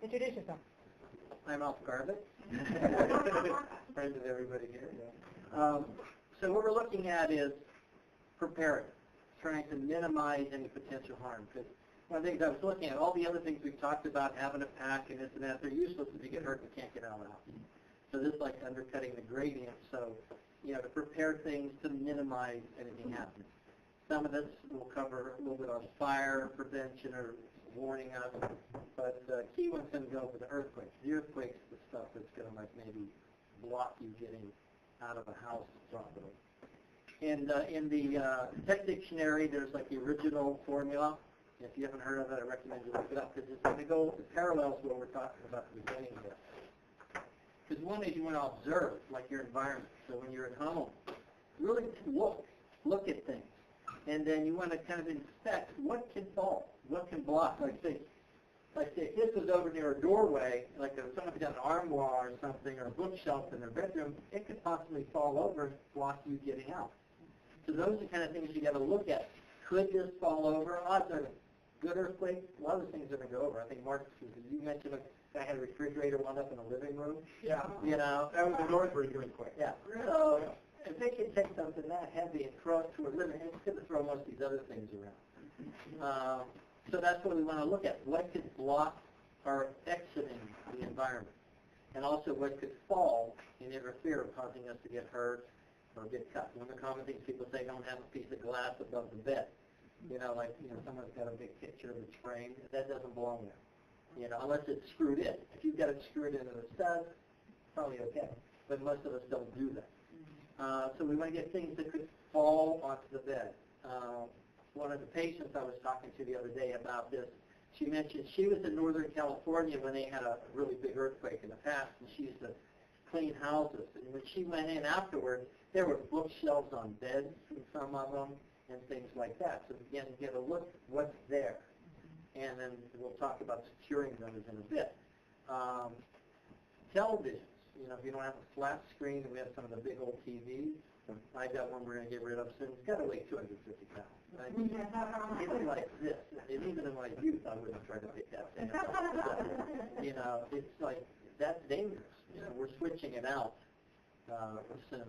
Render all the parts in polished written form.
Introduce yourself. I'm Alf Garbett, friend of everybody here. So what we're looking at is preparedness, trying to minimize any potential harm. Because one of the things I was looking at, all the other things we've talked about, having a pack and this and that, they're useless if you get hurt and can't get out of the house. So this is like undercutting the gradient. So, you know, to prepare things to minimize anything happening. Some of this will cover a little bit on fire prevention or warning us, but key one's going to go with the earthquakes. The earthquakes is the stuff that's going to like maybe block you getting out of a house properly. And in the tech dictionary, there's like the original formula. If you haven't heard of it, I recommend you look it up because it's going to go parallels what we're talking about at the beginning of this. Because one is you want to observe like your environment. So when you're at home, really look at things. And then you want to kind of inspect what can fall, what can block. Like say if this was over near a doorway, like if someone got an armoire or something, or a bookshelf in their bedroom, it could possibly fall over and block you getting out. So those are the kind of things you got to look at. Could this fall over? Odds are good earthquake. A lot of the things are going to go over. I think Mark, you mentioned I had a refrigerator wound up in the living room. Yeah. You know, that was the Northridge earthquake. Yeah. So if they can take something that heavy and throw it to a living, it's going to throw most of these other things around. So that's what we want to look at. What could block our exiting the environment? And also what could fall and interfere, causing us to get hurt or get cut. One of the common things people say, don't have a piece of glass above the bed. You know, like, you know, someone's got a big picture of its frame. That doesn't belong there. You know, unless it's screwed in. If you've got it screwed into the stud, probably okay. But most of us don't do that. So we want to get things that could fall onto the bed. One of the patients I was talking to the other day about this, she mentioned she was in Northern California when they had a really big earthquake in the past, and she used to clean houses. And when she went in afterwards, there were bookshelves on beds in some of them and things like that. So again, get a look at what's there. And then we'll talk about securing those in a bit. Televisions. You know, if you don't have a flat screen, and we have some of the big old TVs. I got one we're going to get rid of soon. It's got to weigh 250 pounds. Right? It's like this. And even in my youth, I wouldn't try to pick that thing up. So, you know, it's like, that's dangerous. You know, we're switching it out soon.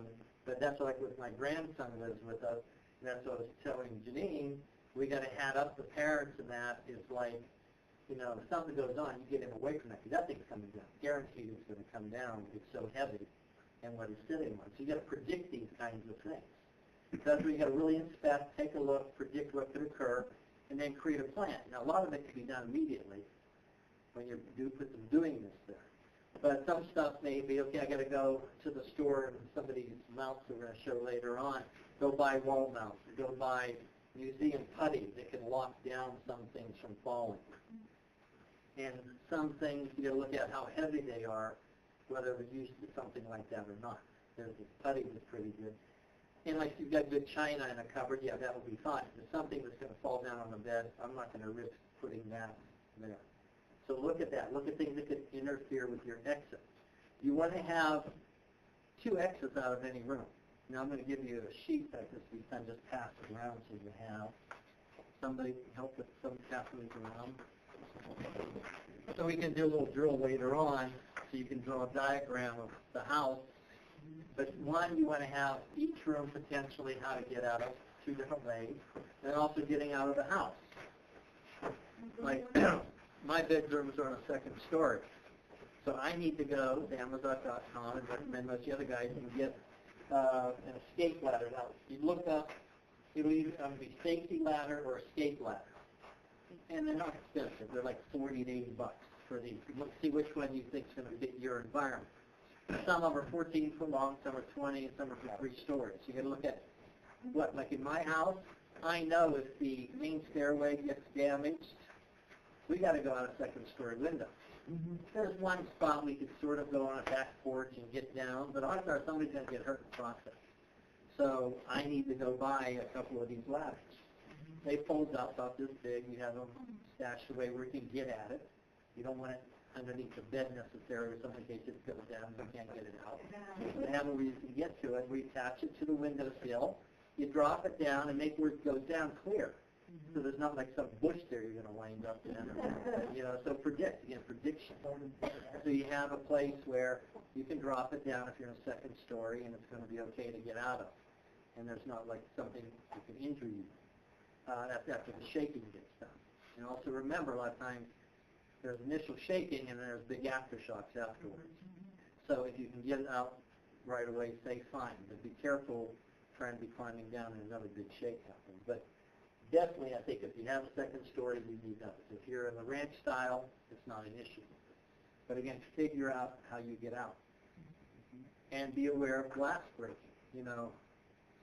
But that's like with my grandson lives with us. And that's what I was telling Janine. We got to add up the parents in that. It's like, you know, if something goes on, you get him away from that because that thing's coming down. Guaranteed it's going to come down. It's so heavy and what he's sitting on. So you got to predict these kinds of things. That's where you got to really inspect, take a look, predict what could occur, and then create a plan. Now, a lot of it can be done immediately when you do put them doing this there. But some stuff may be, okay, I got to go to the store and somebody's mounts we're going to show later on. Go buy wall mounts. Go buy museum putty that can lock down some things from falling. And some things you got to look at how heavy they are, whether we're used to something like that or not. There's the putty was pretty good. And like you've got good china in a cupboard, yeah, that would be fine. If there's something that's going to fall down on the bed, I'm not going to risk putting that there. So look at that. Look at things that could interfere with your exit. You want to have 2 exits out of any room. Now I'm going to give you a sheet that this week and just pass it around so you have. Somebody help with some passing these around. So we can do a little drill later on so you can draw a diagram of the house. But one, you want to have each room potentially how to get out of 2 different ways, and also getting out of the house. Like my bedrooms are on a 2nd story. So I need to go to Amazon.com and recommend most of the other guys and get an escape ladder. Now, you look up, it'll either be safety ladder or escape ladder. And they're not expensive. They're like 40 to 80 bucks for these. Let's see which one you think is going to fit your environment. Some of them are 14 foot long, some are 20, and some are for 3 stories. You got to look at what, like in my house, I know if the main stairway gets damaged, we got to go out a 2nd story window. There's one spot we could sort of go on a back porch and get down, but odds are somebody's going to get hurt in the process. So I need to go buy a couple of these ladders. They fold up about this big. You have them stashed away where you can get at it. You don't want it underneath the bed necessarily, or something in case it goes down and you can't get it out. You have a reason to get to it. We attach it to the windowsill. You drop it down and make where it goes down clear. So there's not like some bush there you're going to wind up in. So predict, again, prediction. So you have a place where you can drop it down if you're in a second story and it's going to be okay to get out of. And there's not like something that can injure you after the shaking gets done. And also remember, a lot of times there's initial shaking and there's big aftershocks afterwards. So if you can get it out right away, say fine. But be careful trying to be climbing down and another big shake happens. But definitely, I think if you have a second story, you need those. If you're in the ranch style, it's not an issue. But again, figure out how you get out. And be aware of glass breaking.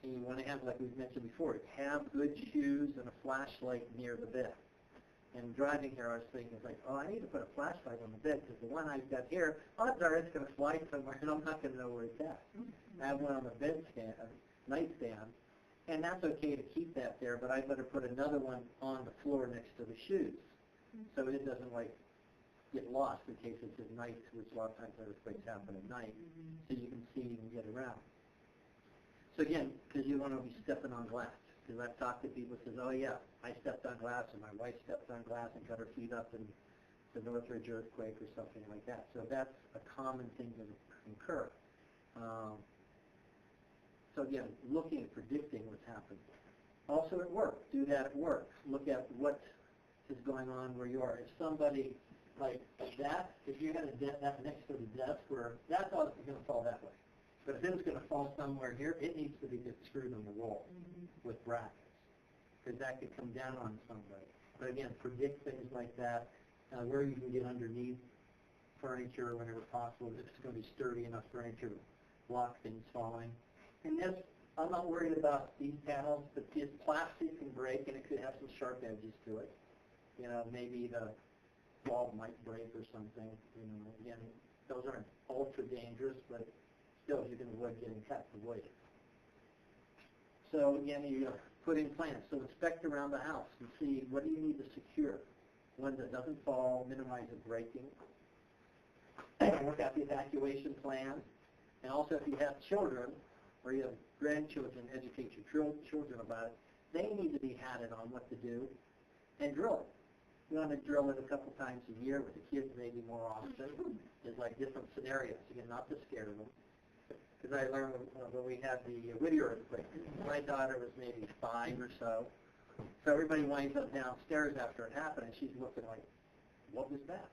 And you want to have, like we've mentioned before, have good shoes and a flashlight near the bed. And driving here, I was thinking, I need to put a flashlight on the bed because the one I've got here, odds are it's going to fly somewhere and I'm not going to know where it's at. I have one on the nightstand, and that's okay to keep that there, but I better put another one on the floor next to the shoes so it doesn't get lost in case it's at night, which a lot of times earthquakes happen at night, so you can see and get around. So again, because you want to be stepping on glass. Because I've talked to people who says, oh yeah, I stepped on glass and my wife stepped on glass and cut her feet up in the Northridge earthquake or something like that. So that's a common thing to occur. So again, looking at predicting what's happening. Also at work, do that at work. Look at what is going on where you are. If somebody like that, if you had a desk next to the desk where that's all going to fall that way. But if it's going to fall somewhere here, it needs to be screwed on the wall with brackets, because that could come down on somebody. But again, predict things like that, where you can get underneath furniture whenever possible. If it's going to be sturdy enough furniture to block things falling. And this, I'm not worried about these panels, but this plastic can break and it could have some sharp edges to it. Maybe the wall might break or something. Again, those aren't ultra dangerous, but still, you can avoid getting cut, avoid it. So again, you put in plans. So inspect around the house and see what do you need to secure. One that doesn't fall, minimize it breaking. Work out the evacuation plan. And also if you have children or you have grandchildren, educate your children about it. They need to be hatted on what to do and drill it. You want to drill it a couple times a year with the kids, maybe more often. There's different scenarios. Again, not to scare them. Because I learned when we had the Whittier earthquake. My daughter was maybe 5 or so. So everybody winds up downstairs after it happened, and she's looking like, what was that?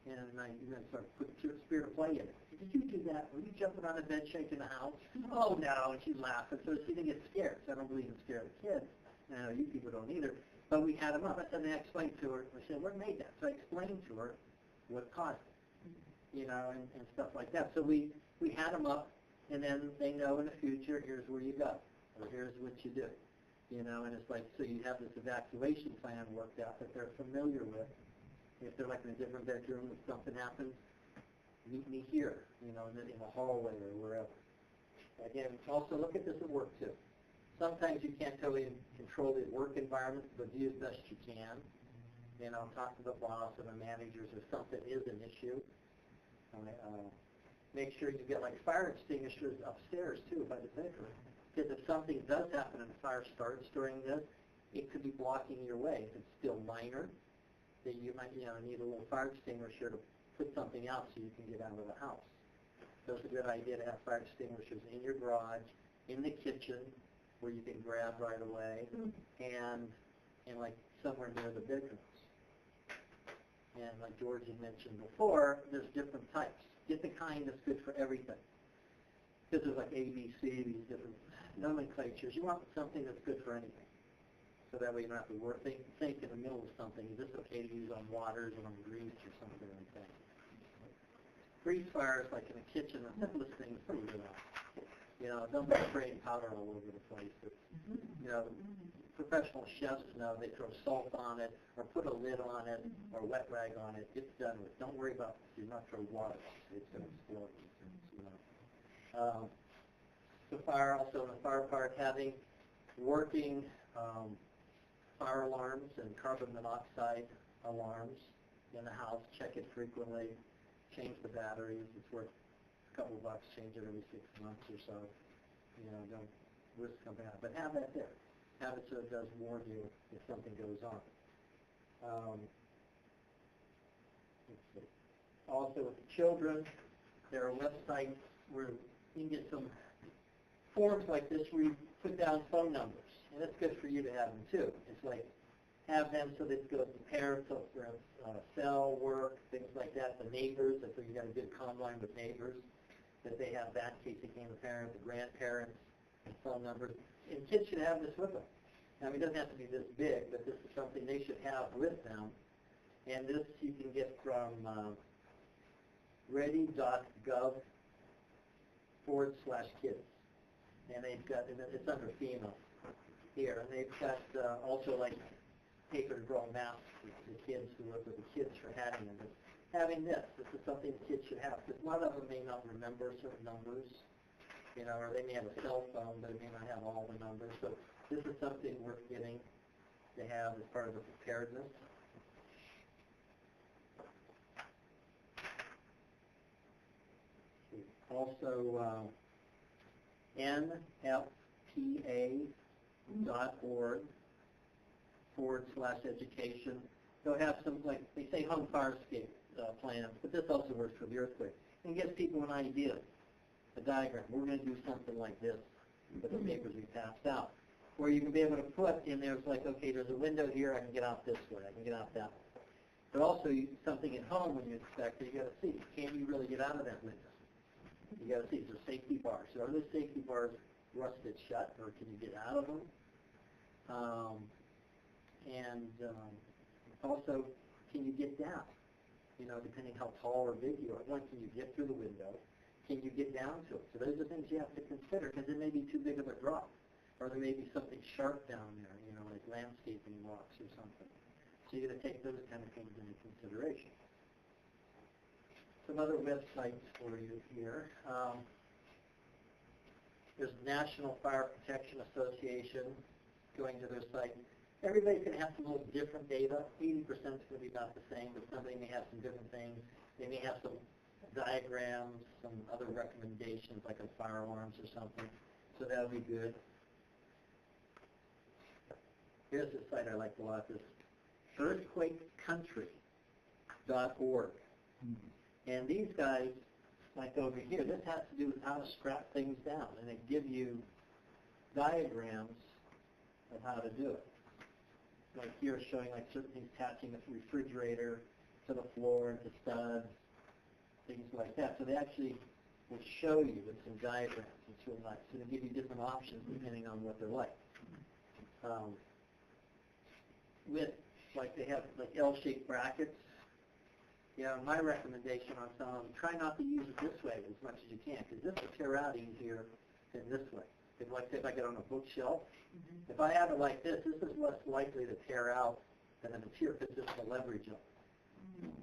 And I sort of put the spirit of play in it. Did you do that? Were you jumping on the bed shaking the house? Oh, no. And she's laughing. So she didn't get scared. So I don't believe in scared kids. I know you people don't either. But we had them up. And I explained to her. I said, what made that? So I explained to her what caused it, and stuff like that. So we had them up. And then they know in the future, here's where you go, or here's what you do. And it's so you have this evacuation plan worked out that they're familiar with. If they're in a different bedroom, if something happens, meet me here, in the hallway or wherever. Again, also look at this at work too. Sometimes you can't totally control the work environment, but do as best you can. Talk to the boss and the managers if something is an issue. Make sure you get fire extinguishers upstairs too by the bedroom. Because if something does happen and a fire starts during this, it could be blocking your way. If it's still minor, then you might need a little fire extinguisher to put something out so you can get out of the house. So it's a good idea to have fire extinguishers in your garage, in the kitchen, where you can grab right away, and somewhere near the bedrooms. And like George had mentioned before, there's different types. Get the kind that's good for everything. Because there's A, B, C, these different nomenclatures. You want something that's good for anything. So that way you don't have to think in the middle of something. Is this okay to use on waters or on grease or something like that? Grease fires, like in a kitchen, the simplest thing is to leave it on. Don't be spraying powder all over the place. Professional chefs know they throw salt on it or put a lid on it or a wet rag on it. It's done with. Don't worry about it. Do not throw water on it. It's going to explode. The fire, also in the fire part, having working fire alarms and carbon monoxide alarms in the house. Check it frequently. Change the batteries. It's worth a couple bucks. Change it every 6 months or so. Don't risk something out. But have that there. have it so it does warn you if something goes on. Let's see. Also with the children, there are websites where you can get some forms like this where you put down phone numbers. And it's good for you to have them too. It's like have them so that it goes to parents for cell work, things like that, the neighbors, if you got a good comm line with neighbors, that they have that in case they came to parents, the grandparents, phone numbers. And kids should have this with them. I mean, it doesn't have to be this big, but this is something they should have with them. And this you can get from ready.gov/kids. And they've got, it's under FEMA here, and they've got also like paper to draw maps for the kids who work with the kids for having them. But having this is something the kids should have, because a lot of them may not remember certain numbers, you know, or they may have a cell phone, but it may not have all the numbers. So this is something worth getting to have as part of the preparedness. Also, nfpa.org/education. They'll have some, like they say, home fire escape plans, but this also works for the earthquake. And gives people an idea, a diagram. We're going to do something like this with the papers we passed out. Where you can be able to put in there, it's like, okay, there's a window here, I can get out this way, I can get out that way. But also something at home when you inspect it, you got to see, can you really get out of that window? You got to see, is there safety bars? So are those safety bars rusted shut, or can you get out of them? Also, can you get down? You know, depending how tall or big you are. One, can you get through the window? Can you get down to it? So those are things you have to consider, because it may be too big of a drop. Or there may be something sharp down there, you know, like landscaping rocks or something. So you got to take those kind of things into consideration. Some other websites for you here. There's National Fire Protection Association, going to their site. Everybody's going to have some little different data. 80% is going to be about the same, but somebody may have some different things. They may have some diagrams, some other recommendations, like on fire alarms or something. So that'll be good. Here's the site I like a lot, this earthquakecountry.org. And these guys, like over here, this has to do with how to strap things down, and they give you diagrams of how to do it. Like here, showing like certain things, attaching the refrigerator to the floor and to studs, things like that. So they actually will show you with some diagrams. It's really nice. So they give you different options depending on what they're like. With, like they have like L-shaped brackets. Yeah, my recommendation on some of them, try not to use it this way as much as you can, because this will tear out easier than this way. If, like, say if I get on a bookshelf, if I have it like this is less likely to tear out than if it's here, because it's just the leverage of it,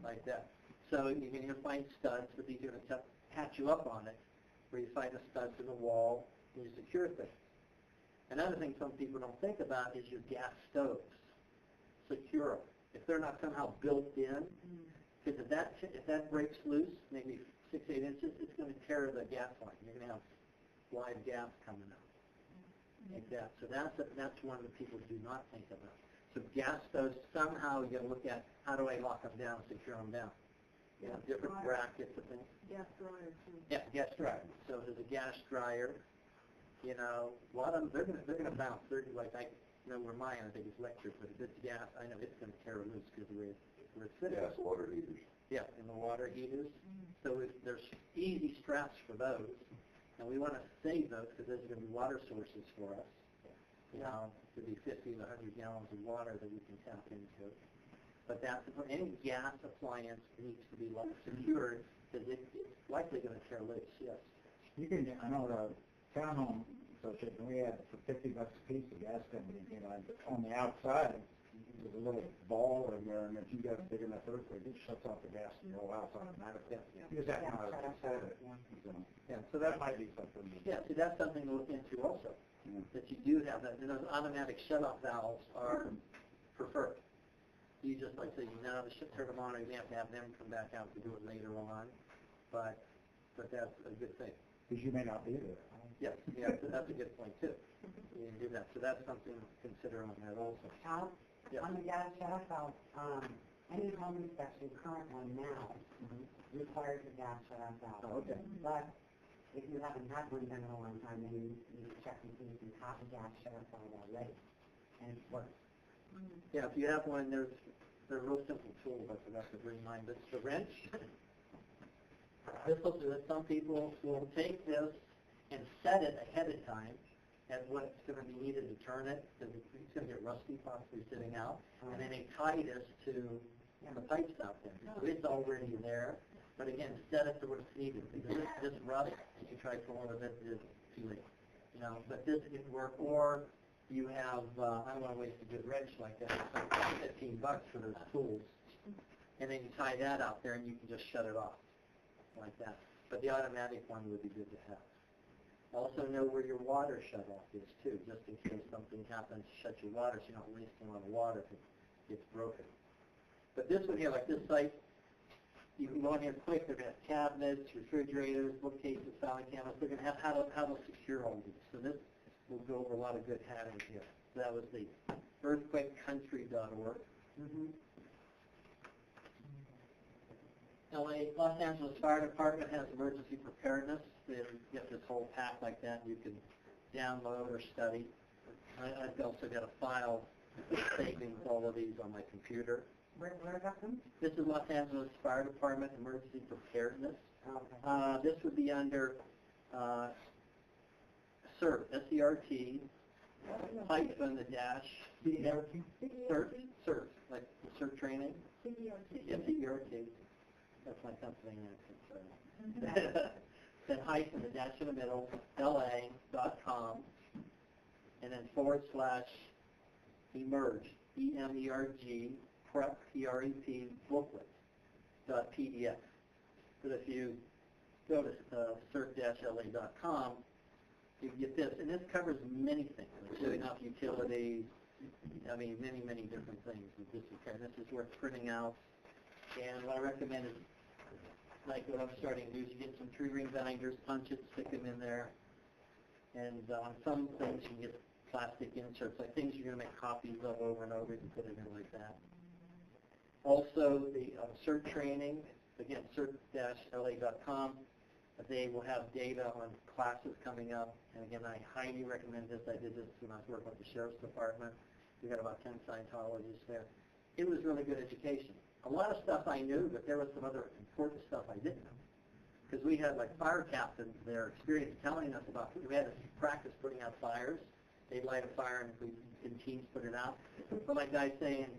like that. So you can find studs, but these are going to patch you up on it, where you find the studs in the wall and you secure things. Another thing some people don't think about is your gas stoves. Secure them. If they're not somehow built in, because if that breaks loose, maybe 6-8 inches, it's going to tear the gas line. You're going to have live gas coming out like that. So that's one that people do not think about. So gas stoves, somehow you got to look at how do I lock them down, secure them down. You know, different brackets and things. Gas dryer too. Yeah, gas dryer. So there's a gas dryer. You know, a lot of them they're gonna bounce. They're like where mine I think is electric, but if it's gas, I know it's gonna tear loose because of where it's sitting. Gas water heaters. Yeah, in the water heaters. So there's easy straps for those, and we want to save those because those are going to be water sources for us. You know, it could be 50 to 100 gallons of water that we can tap into. But that's any gas appliance needs to be secured because it's likely going to tear loose. Yes. You can, I know the townhome association, we had for $50 a piece of gas company, you know, on the outside, there's a little ball in there, and if you got a big enough earthquake, it shuts off the gas in your whole house automatically. You just have to know how to set it. Yeah, so that might be something. Yeah, see, that's something to look into also, that you do have that. And those automatic shut-off valves are preferred. You just, like say, turn them on, or you have to have them come back out to do it later on, but that's a good thing. because you may not be there. Yes, yeah, so that's a good point too. You can do that. So that's something to consider on that also. Al, Yeah. on the gas shut off, any home inspection, current one now, requires a gas shut off. Oh, okay. But if you haven't had one done in a long time, then you need to check and see if you have a gas shut off already, and it works. Yeah, if you have one, there's a real simple tool I forgot to bring mine. It's the wrench. This will do it. Some people will take this and set it ahead of time at what's going to be needed to turn it, because it's going to get rusty possibly sitting out, and then they tie this to the pipes out there. So it's already there, but again, set it to what it's needed, because this rust, if you try pulling of it, is too late. You know, but this can work, or you have, I don't want to waste a good wrench like that, it's like $15 for those tools, and then you tie that out there and you can just shut it off like that. But the automatic one would be good to have. Also know where your water shut-off is, too, just in case something happens to shut your water so you're not wasting a lot of water if it gets broken. But this one here, like this site, you can go in here quick. They're going to have cabinets, refrigerators, bookcases, filing cabinets. They're going to have how to secure all these. So this will go over a lot of good headings here. So that was the earthquakecountry.org. Los Angeles Fire Department has emergency preparedness. They get this whole pack like that you can download or study. I've also got a file saving all of these on my computer. Where is that from? This is Los Angeles Fire Department emergency preparedness. Okay. This would be under CERT, S-E-R-T, hyphen the dash. CERT, like CERT training. C-E-R-T. That's my Pennsylvania accent. Then hyphen the dash in the middle, LA.com, and then /emerge, E-M-E-R-G, prep, P-R-E-P, booklet.pdf. But if you go to cert-la.com, you can get this, and this covers many things, like shutting off utilities, I mean, many different things. This is worth printing out, and what I recommend is, like what I'm starting to do, is you get some tree ring binders, punch it, stick them in there, and on some things you can get plastic inserts, like things you're going to make copies of over and over, you can put it in like that. Also, the CERT training, again, cert-la.com, they will have data on classes coming up, and again, I highly recommend this. I did this when I was working with the Sheriff's Department. We got about 10 Scientologists there. It was really good education. A lot of stuff I knew, but there was some other important stuff I didn't know. Because we had like fire captains, their experience telling us about, we had to practice putting out fires. They'd light a fire and we in teams put it out. But my guy's saying,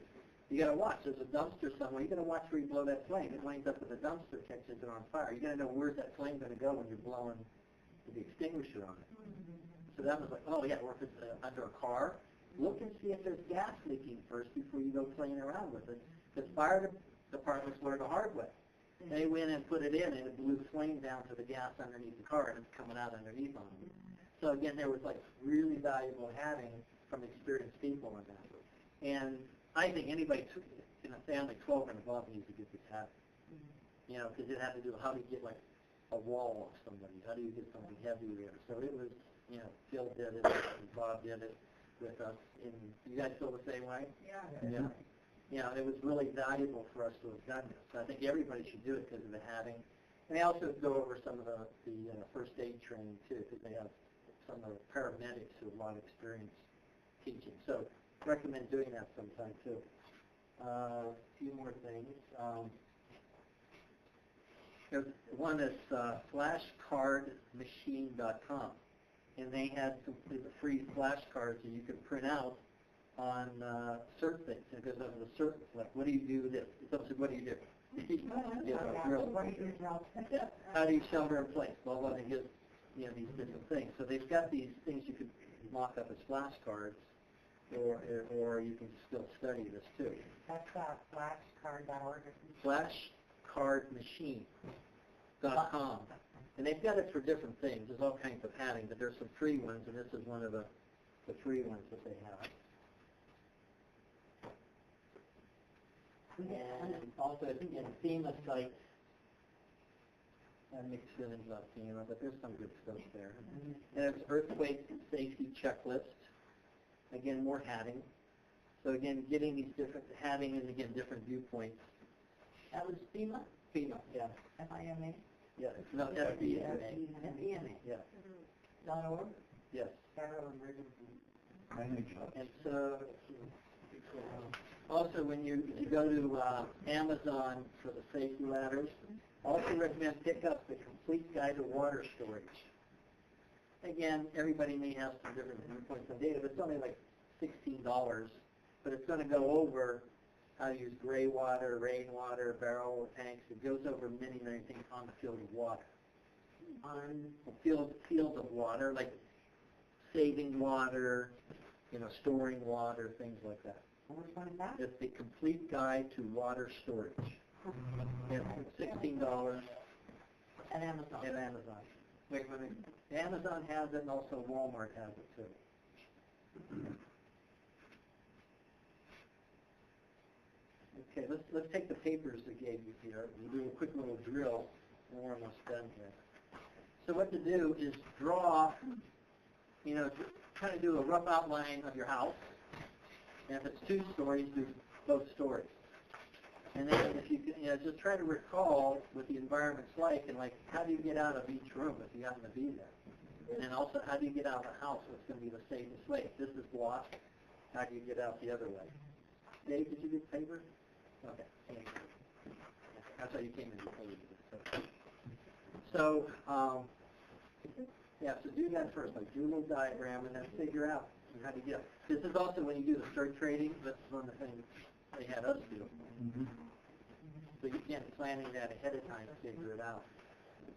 you got to watch. There's a dumpster somewhere. You got to watch where you blow that flame. It winds up with the dumpster, catches it on fire. You got to know where's that flame going to go when you're blowing the extinguisher on it. So that was like, oh yeah, or if it's under a car, look and see if there's gas leaking first before you go playing around with it. Because fire departments learned the hard way. They went and put it in, and it blew flame down to the gas underneath the car, and it's coming out underneath on them. So again, there was like really valuable having from experienced people on that. And I think anybody in a family 12 and above needs to get this habit. You know, because it had to do with how do you get like a wall off somebody? How do you get something heavy there? So it was, you know, Phil did it, and Bob did it with us. And you guys feel the same way? Yeah. You know, it was really valuable for us to have done this. So I think everybody should do it because of the having. And they also go over some of the first aid training too, because they have some of the paramedics who have a lot of experience teaching. So recommend doing that sometime too. A few more things. There's one that's flashcardmachine.com, and they had some free flashcards that you could print out on CERT things. It goes over the CERT, like what do you do this? It's up to what do you do? How do you shelter in place? Well, what it gives, you know, these different things. So they've got these things you could mock up as flashcards, or you can still study this too. That's flashcard.org. Flashcardmachine.com. And they've got it for different things. There's all kinds of padding, but there's some free ones, and this is one of the free ones that they have. And also, I think in FEMA sites, mixed feelings about FEMA, but there's some good stuff there. And it's earthquake safety checklist. Again, more hatting. So again, getting these different hatting and again different viewpoints. That was FEMA? FEMA, yeah. FIMA? Yeah, no, FEMA. FEMA. Yeah. .org? Yes. Federal Emergency. And so, also when you go to Amazon for the safety ladders, also recommend pick up the Complete Guide to Water Storage. Again, everybody may have some different viewpoints on data, but it's only like $16, but it's going to go over how to use gray water, rainwater, barrel tanks. It goes over many, many things on the field of water. On the field of water, like saving water, storing water, things like that. Which one is that? It's the Complete Guide to Water Storage. It's $16 At Amazon. at Amazon. Wait, Amazon has it, and also Walmart has it too. Okay, let's take the papers they gave you here. We'll do a quick little drill, and we're almost done here. So what to do is draw, kind of do a rough outline of your house. And if it's 2 stories, do both stories. And then if you can, just try to recall what the environment's like, and like, how do you get out of each room if you happen to be there? And then also, how do you get out of the house? What's going to be the safest way? If this is blocked, how do you get out the other way? Dave, did you get paper? Okay. That's how you came in before you did it. So, so do that first. Like, do a little diagram and then figure out how to get it. This is also when you do the start trading. That's one of the things they had us do. So again, planning that ahead of time to figure it out.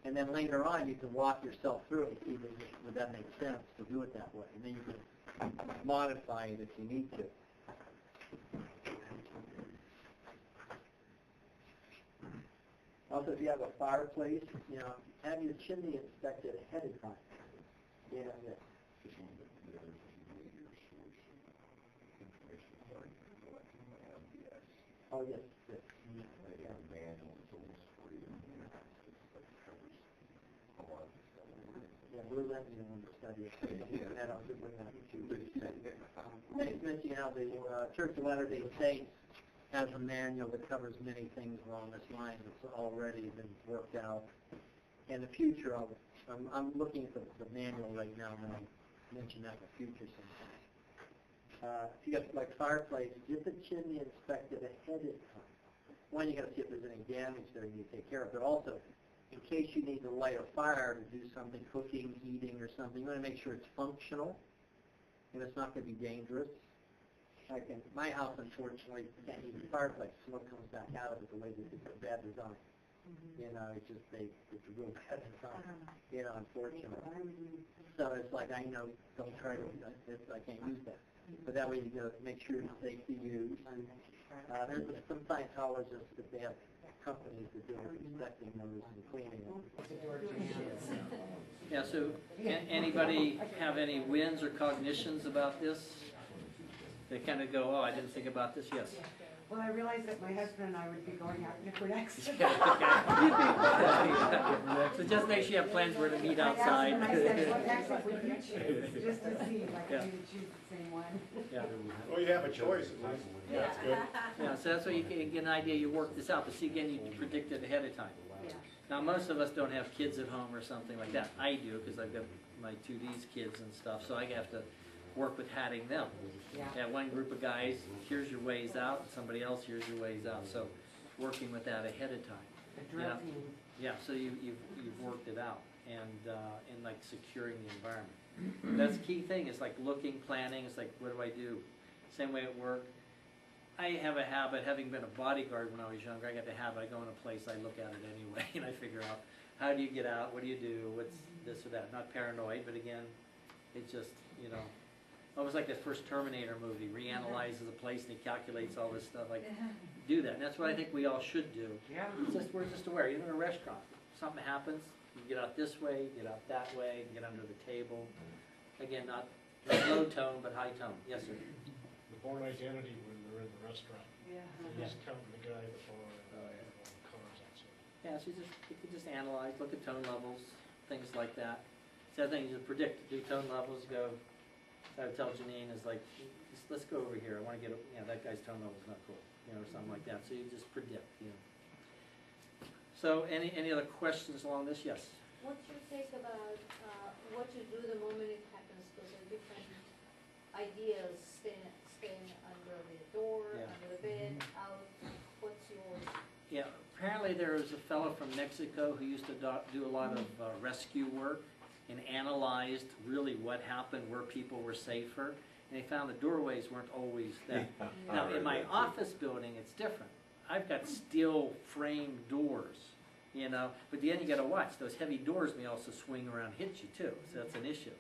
And then later on, you can walk yourself through it and see would that make sense to do it that way. And then you can modify it if you need to. Also, if you have a fireplace, have your chimney inspected ahead of time. Oh, yes. Yeah, we're letting you study it. And I'll just bring that to you. Mention how the Church of Latter-day Saints has a manual that covers many things along this line that's already been worked out. In the future, I'm looking at the manual right now, and I'll mention that in the future sometime. If you got like fireplace, get the chimney inspected ahead of time. One, you got to see if there's any damage there you need to take care of, but also, in case you need to light a fire to do something, cooking, heating, or something, you want to make sure it's functional, and it's not going to be dangerous. Like in my house, unfortunately, you can't use the fireplace. Smoke comes back out of it the way they did the bad design. It's just it's a real bad design. Unfortunately. So it's like don't try to. I can't use that. But that way you make sure it's safe to use. There's some Scientologists that they have companies that do inspecting those and cleaning them. Yeah. So anybody have any wins or cognitions about this? They kind of go, oh, I didn't think about this. Yes. Well, I realized that my husband and I would be going out different exits. So just make sure you have plans where to meet outside. I said, what exit would you choose? Just to see, like, you would choose the same one. Yeah. Well, you have a choice at least. Yeah, that's good. Yeah, so that's why you can get an idea. You work this out, but see, again, you predict it ahead of time. Yeah. Now, most of us don't have kids at home or something like that. I do, because I've got my 2Ds kids and stuff, so I have to work with hatting them. Yeah. One group of guys, here's your ways out, and somebody else, here's your ways out. So working with that ahead of time. Addressing. Yeah, so you've worked it out, and like securing the environment. That's the key thing. It's like looking, planning. It's like, what do I do? Same way at work. I have a habit, having been a bodyguard when I was younger, I got the habit, I go in a place, I look at it anyway, and I figure out, how do you get out, what do you do, what's this or that. Not paranoid, but again, it's just, almost like that first Terminator movie, reanalyzes a place and he calculates all this stuff, like, do that. And that's what I think we all should do. Yeah. We're just aware, even in a restaurant, something happens, you get out this way, get out that way, get under the table. Again, not low tone, but high tone. Yes, sir? The Born Identity when they're in the restaurant. Yeah. Just counting the guy at the bar and all the cars outside. Yeah, so you could just analyze, look at tone levels, things like that. The other thing is to predict, do tone levels go, I would tell Janine is like, let's go over here, I wanna get, that guy's tone level's not cool, or something like that, so you just predict, So, any other questions along this? Yes? What's your take about what you do the moment it happens? Because there are different ideas, staying under the door, under the bed, out. What's yours? Yeah, apparently there was a fellow from Mexico who used to do a lot of rescue work and analyzed really what happened, where people were safer, and he found the doorways weren't always that. Now, in my office building, it's different. I've got steel frame doors, but then you got to watch. Those heavy doors may also swing around and hit you too, so that's an issue.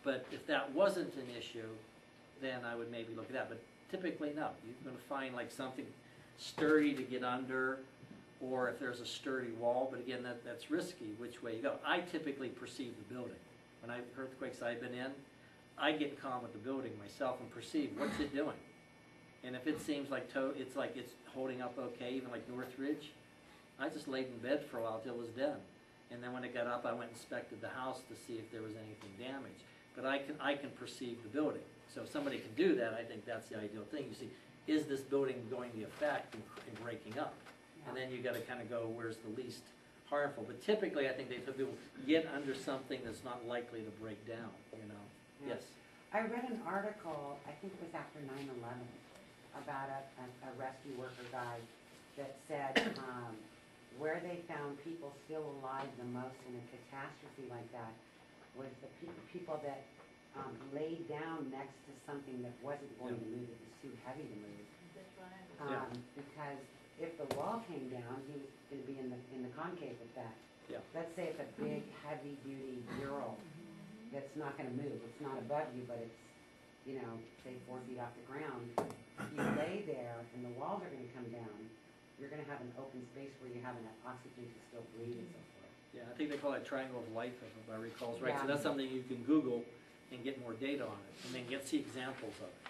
But if that wasn't an issue, then I would maybe look at that. But typically, no. You're going to find like something sturdy to get under, or if there's a sturdy wall. But again, that's risky which way you go. I typically perceive the building. When earthquakes I've been in, I get calm with the building myself and perceive what's it doing. And if it seems like it's holding up okay, even like Northridge, I just laid in bed for a while till it was done. And then when it got up, I went and inspected the house to see if there was anything damaged. But I can perceive the building. So if somebody can do that, I think that's the ideal thing. You see, is this building going to affect in breaking up? And then you got to kind of go, where's the least harmful? But typically, I think they tell people get under something that's not likely to break down. Yes. I read an article, I think it was after 9/11, about a rescue worker guy that said where they found people still alive the most in a catastrophe like that was the people that laid down next to something that wasn't going to move, it was too heavy to move. That's right. Because if the wall came down, he was going to be in the concave with that. Yeah. Let's say it's a big, heavy-duty bureau that's not going to move. It's not above you, but it's, say 4 feet off the ground. You lay there, and the walls are going to come down. You're going to have an open space where you have enough oxygen to still breathe and so forth. Yeah, I think they call that triangle of life, if I recall right. So Yeah. that's something you can Google and get more data on it, and then see examples of it.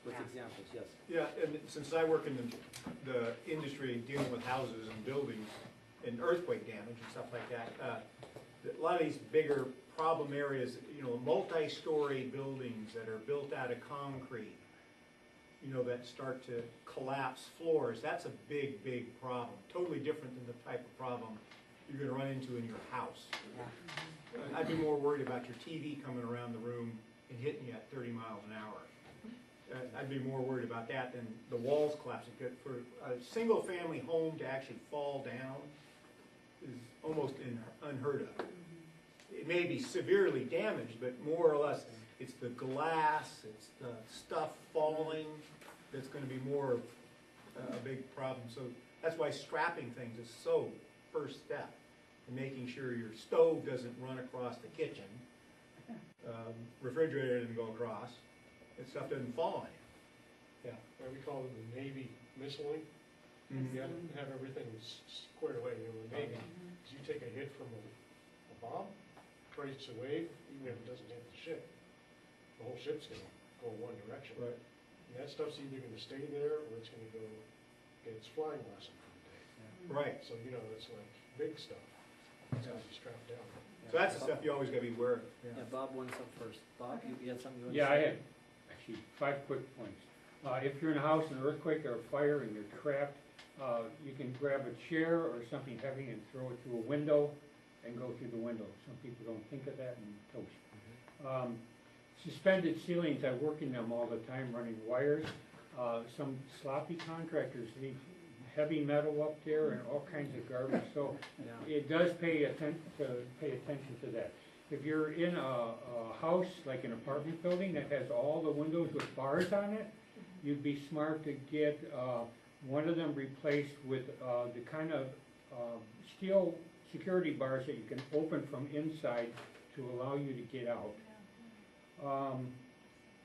With examples, yes. Yeah, and since I work in the industry dealing with houses and buildings and earthquake damage and stuff like that, a lot of these bigger problem areas, multi-story buildings that are built out of concrete, that start to collapse floors, that's a big, big problem. Totally different than the type of problem you're going to run into in your house. Yeah. I'd be more worried about your TV coming around the room and hitting you at 30 miles an hour. I'd be more worried about that than the walls collapsing. For a single-family home to actually fall down is almost unheard of. It may be severely damaged, but more or less it's the glass, it's the stuff falling that's going to be more of a big problem. So that's why strapping things is so first step in making sure your stove doesn't run across the kitchen, refrigerator doesn't go across, and stuff doesn't fall on you. Yeah, we call it the Navy missile link. You have to have everything squared away. The Navy, because you take a hit from a bomb, creates a wave, even if it doesn't hit the ship, the whole ship's going to go in one direction. Right. And that stuff's either going to stay there or it's going to go get its flying lesson for the day. Right. So, it's like big stuff. It's got to be strapped down. So that's the stuff you always got to be aware of. Yeah, Bob wants up first. Bob, you had something you wanted Yeah, to I say? had actually 5 quick points. If you're in a house in an earthquake or a fire and you're trapped, you can grab a chair or something heavy and throw it through a window and go through the window. Some people don't think of that and toast. Suspended ceilings, I work in them all the time, running wires. Some sloppy contractors leave heavy metal up there and all kinds of garbage. So it does pay attention to that. If you're in a house, like an apartment building that has all the windows with bars on it, you'd be smart to get one of them replaced with the kind of steel security bars that you can open from inside to allow you to get out.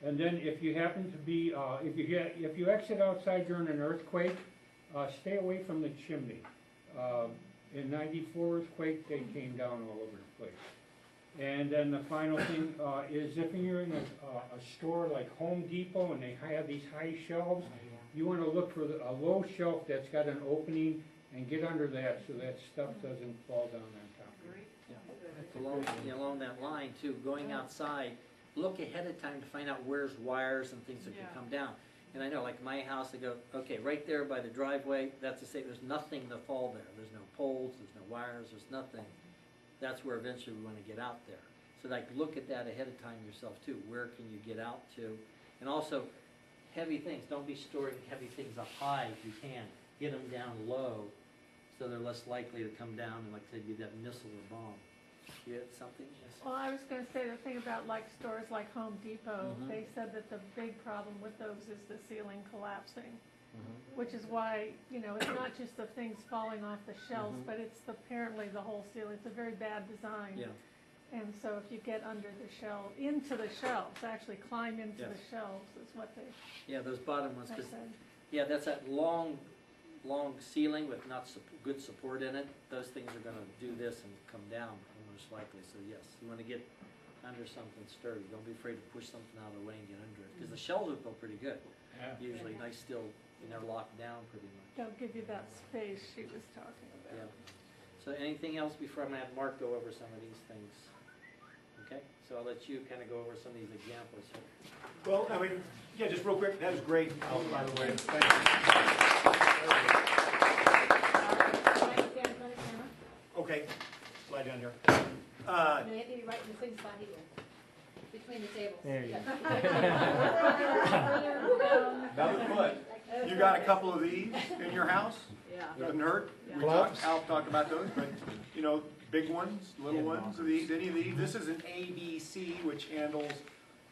And then if you happen to be, if you exit outside during an earthquake, stay away from the chimney. In '94 earthquake, they came down all over the place. And then the final thing is if you're in a store like Home Depot and they have these high shelves, you want to look for a low shelf that's got an opening and get under that so that stuff doesn't fall down on top of it. Along that line too, going outside, look ahead of time to find out where's wires and things that can come down. And I know, like my house, I go, okay, right there by the driveway, that's to say there's nothing to fall there. There's no poles, there's no wires, there's nothing. That's where eventually we want to get out there. So like look at that ahead of time yourself too. Where can you get out to? And also, heavy things. Don't be storing heavy things up high if you can. Get them down low so they're less likely to come down and, like I said, be that missile or bomb. You had something? Yes. Well, I was gonna say the thing about like stores like Home Depot, Mhm. they said that the big problem with those is the ceiling collapsing, Mhm. which is why, it's not just the things falling off the shelves, Mhm. but it's apparently the whole ceiling. It's a very bad design. Yeah. And so if you get under the shelf, into the shelves, actually climb into Yes. the shelves is what they Yeah, those bottom ones, I 'cause said. yeah, that's that long ceiling with not good support in it. Those things are going to do this and come down most likely. So yes, you want to get under something sturdy. Don't be afraid to push something out of the way and get under it, because the shelves will feel pretty good. Usually nice still, and they're locked down pretty much. They'll give you that space she was talking Yeah. about. So anything else before I'm going to have Mark go over some of these things? Okay, so I'll let you kind of go over some of these examples here. Well, I mean, yeah, just real quick, that was great, by the way, thank you. Okay, slide down here. Maybe right in the same spot here, between the tables. There you Another foot. You got a couple of these in your house? Yeah. Doesn't hurt. Al talked about those, but, big ones, little ones, of these, any of these. This is an ABC, which handles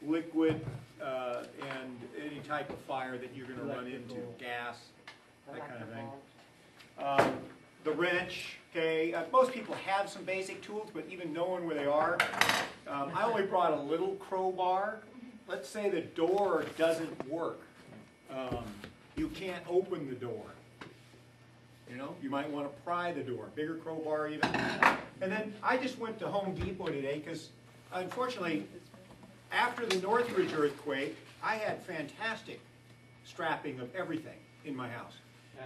liquid and any type of fire that you're gonna run into, gas, that kind of thing. The wrench, okay, most people have some basic tools, but even knowing where they are, I only brought a little crowbar. Let's say the door doesn't work. You can't open the door. You might want to pry the door, bigger crowbar even. And then I just went to Home Depot today because, unfortunately, after the Northridge earthquake, I had fantastic strapping of everything in my house.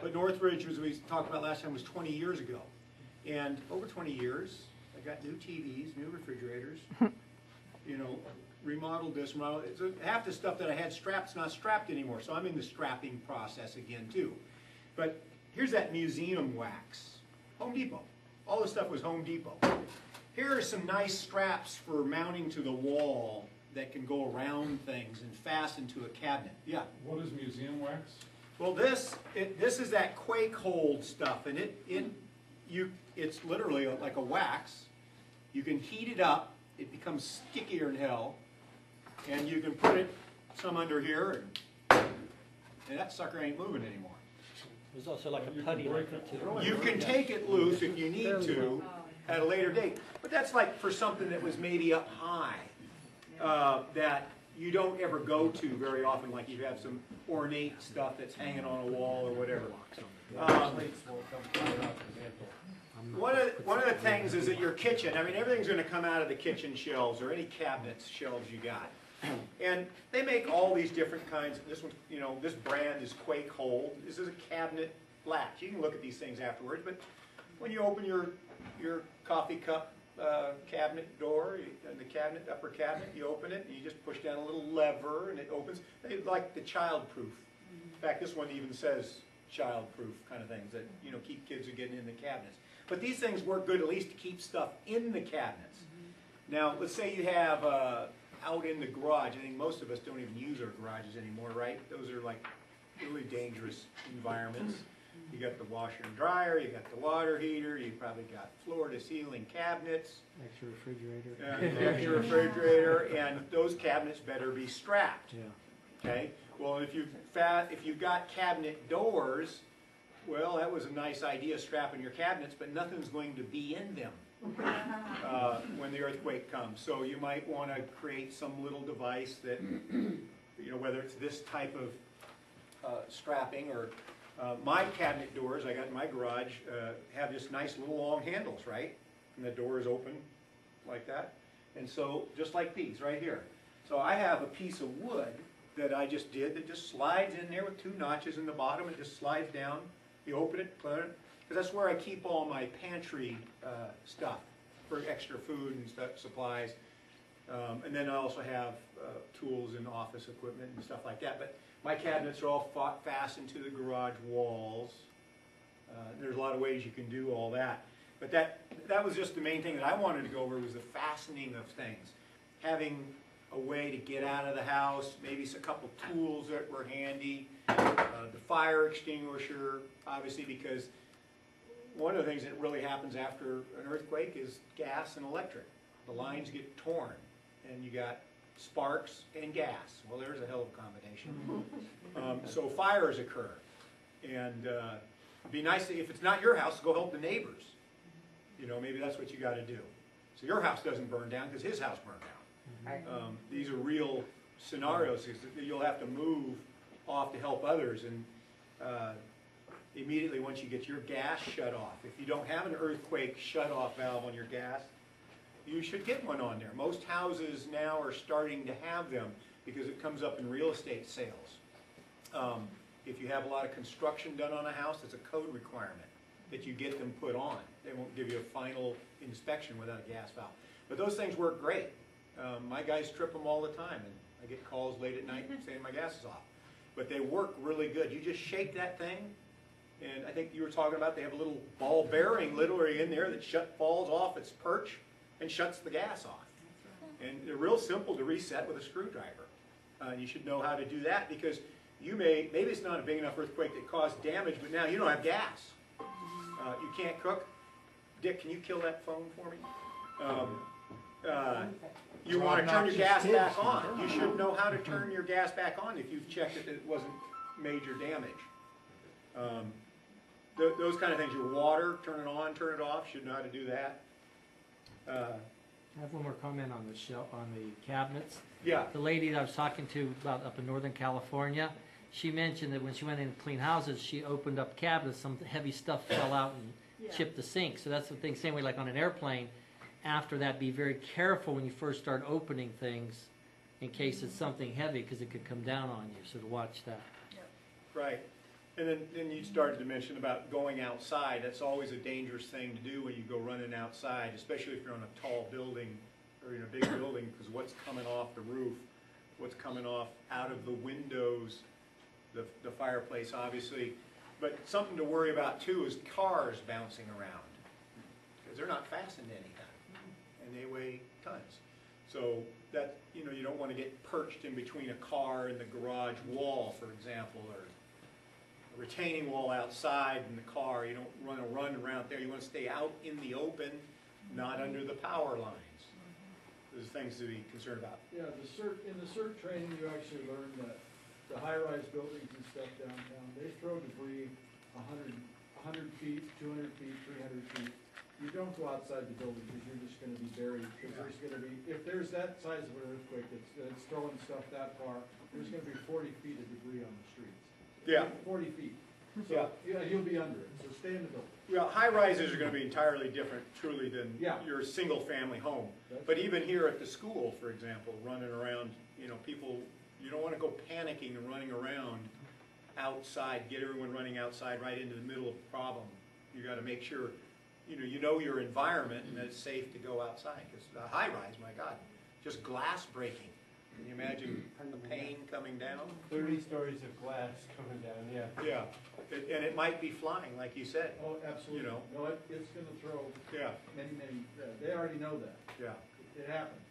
But Northridge, as we talked about last time, was 20 years ago. And over 20 years, I got new TVs, new refrigerators, remodeled this, so half the stuff that I had strapped's not strapped anymore. So I'm in the strapping process again too. But here's that museum wax. Home Depot. All this stuff was Home Depot. Here are some nice straps for mounting to the wall that can go around things and fasten to a cabinet. Yeah. What is museum wax? Well, this is that quake hold stuff, and it's literally like a wax. You can heat it up. It becomes stickier than hell, and you can put it some under here, and that sucker ain't moving anymore. There's also like a putty like that too. You can take it loose if you need to at a later date, but that's like for something that was maybe up high that you don't ever go to very often, like you have some ornate stuff that's hanging on a wall or whatever. One of the things is that your kitchen, everything's going to come out of the kitchen shelves or any cabinets shelves you got. And they make all these different kinds. This one, this brand is Quake Hold. This is a cabinet latch. You can look at these things afterwards, but when you open your coffee cup cabinet door, the upper cabinet, you open it and you just push down a little lever and it opens. They like the child-proof. In fact, this one even says child-proof kind of things that keep kids from getting in the cabinets. But these things work good at least to keep stuff in the cabinets. Now, let's say you have out in the garage. I think most of us don't even use our garages anymore, right? Those are like really dangerous environments. You got the washer and dryer, you got the water heater, you probably got floor-to-ceiling cabinets. Extra refrigerator. Extra refrigerator, and those cabinets better be strapped. Yeah. Okay. Well, if you've got cabinet doors, well, that was a nice idea, strapping your cabinets, but nothing's going to be in them when the earthquake comes. So you might want to create some little device that, whether it's this type of strapping or my cabinet doors I got in my garage have this nice little long handles, right? And the door is open like that. And so just like these right here. So I have a piece of wood that I just did that just slides in there with two notches in the bottom. It just slides down. You open it, put it, because that's where I keep all my pantry stuff for extra food and stuff, supplies. And then I also have tools and office equipment and stuff like that. But my cabinets are all fastened to the garage walls. There's a lot of ways you can do all that. But that was just the main thing that I wanted to go over, was the fastening of things. Having a way to get out of the house, maybe a couple tools that were handy, the fire extinguisher, obviously, because one of the things that really happens after an earthquake is gas and electric. The lines get torn, and you got sparks and gas. Well, there's a hell of a combination. So fires occur, and it'd be nice if it's not your house, go help the neighbors. You know, maybe that's what you got to do. So your house doesn't burn down because his house burned down. These are real scenarios. You'll have to move off to help others, and immediately once you get your gas shut off, if you don't have an earthquake shut-off valve on your gas, you should get one on there. Most houses now are starting to have them because it comes up in real estate sales. If you have a lot of construction done on a house, it's a code requirement that you get them put on. They won't give you a final inspection without a gas valve. But those things work great. My guys trip them all the time, and I get calls late at night saying my gas is off. But they work really good. You just shake that thing, and I think you were talking about they have a little ball bearing literally in there that falls off its perch and shuts the gas off. And they're real simple to reset with a screwdriver. You should know how to do that because maybe it's not a big enough earthquake that caused damage, but now you don't have gas. You can't cook. Dick, can you kill that phone for me? You want to turn your gas back on. You should know how to turn your gas back on if you've checked that it wasn't major damage. Those kind of things. Your water, turn it on, turn it off, should know how to do that. I have one more comment on the cabinets. Yeah. The lady that I was talking to about up in Northern California, she mentioned that when she went in to clean houses, she opened up cabinets, some heavy stuff fell out and chipped the sink. So that's the thing, same way like on an airplane. After that, be very careful when you first start opening things in case it's something heavy because it could come down on you, so to watch that. Right. And then you started to mention about going outside. That's always a dangerous thing to do when you go running outside, especially if you're on a tall building or in a big building, because what's coming off the roof, what's coming off out of the windows, the fireplace obviously. But something to worry about too is cars bouncing around because they're not fastened to anything and they weigh tons. So that, you don't want to get perched in between a car and the garage wall, for example, or a retaining wall outside in the car. You don't want to run around there. You want to stay out in the open, not under the power lines. There's things to be concerned about. Yeah, in the CERT training, you actually learn that the high-rise buildings and stuff downtown, they throw debris 100 feet, 200 feet, 300 feet. You don't go outside the building because you're just going to be buried. Because there's going to be, if there's that size of an earthquake that's throwing stuff that far, there's going to be 40 feet of debris on the streets. Yeah. 40 feet. So you'll be under it. So stay in the building. Well, high rises are going to be entirely different, truly, than your single-family home. But even here at the school, for example, running around, people, you don't want to go panicking and running around outside, get everyone running outside right into the middle of the problem. You got to make sure, you know your environment and that it's safe to go outside. Because the high rise, my God, just glass breaking. Can you imagine the pain coming down? 30 stories of glass coming down, yeah. Yeah, and it might be flying, like you said. Oh, absolutely. No, it's going to throw many, they already know that. Yeah. It happens.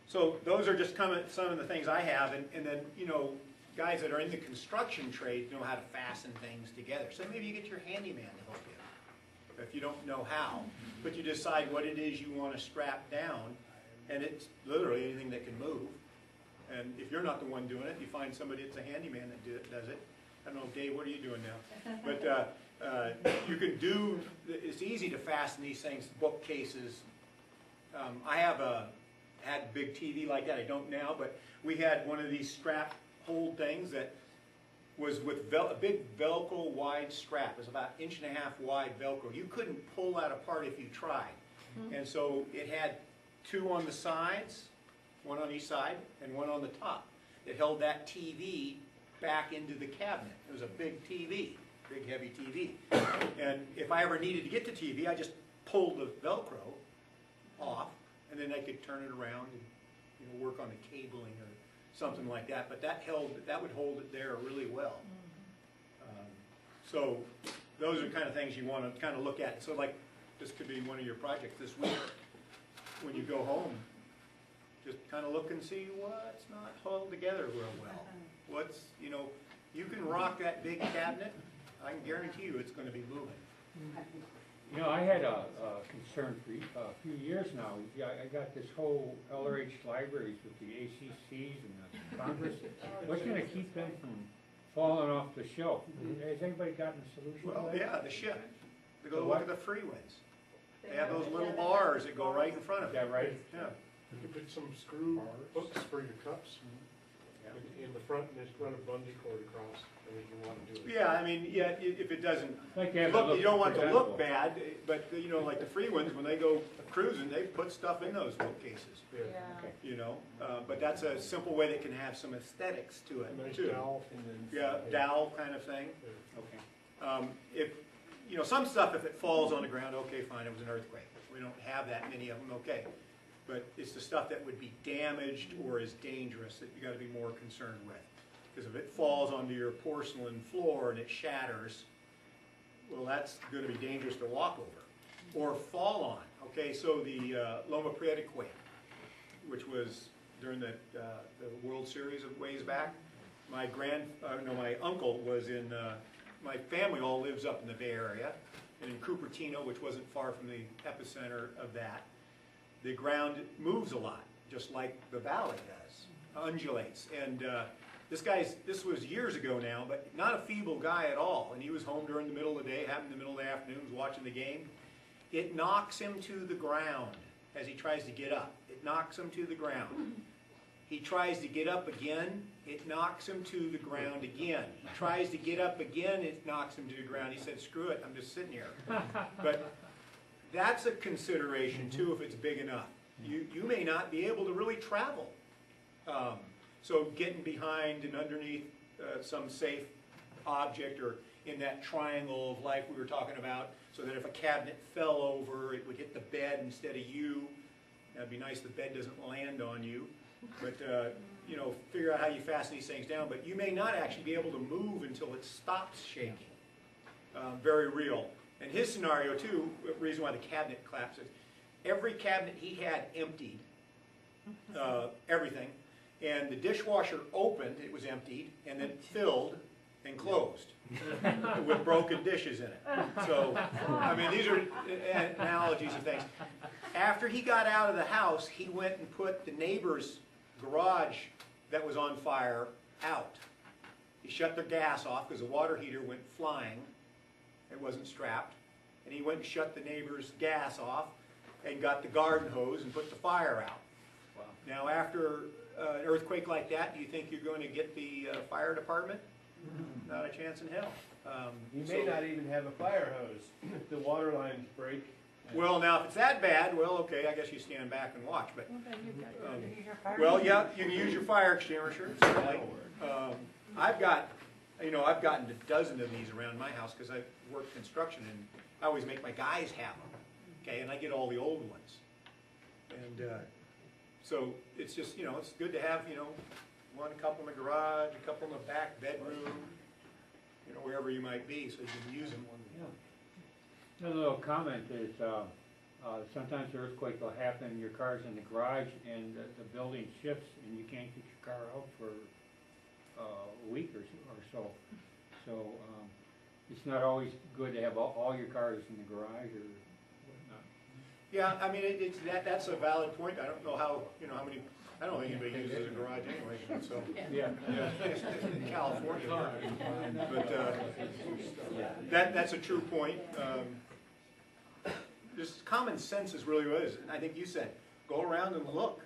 So those are just some of the things I have, and then, guys that are in the construction trade know how to fasten things together. So maybe you get your handyman to help you, if you don't know how. But you decide what it is you want to strap down, and it's literally anything that can move. And if you're not the one doing it, you find somebody that's a handyman that does it. I don't know, Dave, what are you doing now? But you can do, it's easy to fasten these things, bookcases. I had a big TV like that, I don't now, but we had one of these strap hold things that was with a big Velcro wide strap. It was about 1.5 inches wide Velcro. You couldn't pull that apart if you tried. And so it had 2 on the sides, 1 on each side, and 1 on the top. It held that TV back into the cabinet. It was a big TV. big heavy TV. And if I ever needed to get to TV, I just pulled the Velcro off, and then I could turn it around and, you know, work on the cabling or something like that. But that would hold it there really well. So those are the kind of things you want to kind of look at. So like, this could be one of your projects this week. When you go home, just kind of look and see what's not held together real well. What's, you know, you can rock that big cabinet, I can guarantee you it's going to be moving. You know, I had a concern for a few years now. Yeah, I got this whole LRH libraries with the ACCs and the Congress. What's going to keep them from falling off the shelf? Has anybody gotten a solution Well, to that? yeah, the ship. To go look at the Freewinds. They have those little bars that go right in front of Is it. that right? Yeah. You could put some screw hooks for your cups in the front and just run a bungee cord across, and if you want to do it. Yeah, I mean, yeah, if it doesn't Like they have it look, look you don't want it to presentable. look bad, but, you know, like the Freewinds, when they go cruising, they put stuff in those bookcases, Yeah. Okay. you know? But that's a simple way that can have some aesthetics to A it, nice too. dowel and then. Yeah, dowel kind of thing. Okay. If, you know, some stuff, if it falls on the ground, okay, fine, it was an earthquake. We don't have that many of them, okay. But it's the stuff that would be damaged or is dangerous that you gotta be more concerned with. Because if it falls onto your porcelain floor and it shatters, well, that's gonna be dangerous to walk over or fall on. Okay, so the Loma Prieta quake, which was during the World Series of ways back, my uncle was in, my family all lives up in the Bay Area, and in Cupertino, which wasn't far from the epicenter of that, the ground moves a lot, just like the valley does, undulates. And this was years ago now, but not a feeble guy at all, and he was home during the middle of the day, having the middle of the afternoon, was watching the game. It knocks him to the ground as he tries to get up. It knocks him to the ground. He tries to get up again, it knocks him to the ground again. He tries to get up again, it knocks him to the ground. He said, screw it, I'm just sitting here. But that's a consideration too if it's big enough. You may not be able to really travel. So getting behind and underneath some safe object or in that triangle of life we were talking about, so that if a cabinet fell over, it would hit the bed instead of you. That'd be nice the bed doesn't land on you. But, you know, figure out how you fasten these things down. But you may not actually be able to move until it stops shaking. Very real. And his scenario, too, the reason why the cabinet collapses, every cabinet he had emptied, everything, and the dishwasher opened, it was emptied, and then filled and closed with broken dishes in it. So, I mean, these are analogies of things. After he got out of the house, he went and put the neighbor's garage that was on fire out. He shut their gas off because the water heater went flying. It wasn't strapped. And he went and shut the neighbor's gas off and got the garden hose and put the fire out. Wow. Now, after an earthquake like that, do you think you're going to get the fire department? Not a chance in hell. You may not even have a fire hose if the water lines break. Well, now, if it's that bad, well, okay, I guess you stand back and watch. But Well, then you've got to use your fire. well, yeah, you can use your fire extinguisher. Certainly. I've got, you know, I've gotten a dozen of these around my house because I work construction, and I always make my guys have them. Okay, and I get all the old ones. And so it's just, you know, it's good to have, you know, one couple in the garage, a couple in the back bedroom, you know, wherever you might be, so you can use them. Another little comment is, sometimes the earthquake will happen, your car's in the garage and the building shifts and you can't get your car out for a week or so. So, it's not always good to have all your cars in the garage or whatnot. Yeah, I mean, that's a valid point. I don't know how, you know, how many, I don't think anybody uses a garage anyway, so. Yeah. In California. But that's a true point. Just common sense is really what it is. And I think you said, go around and look.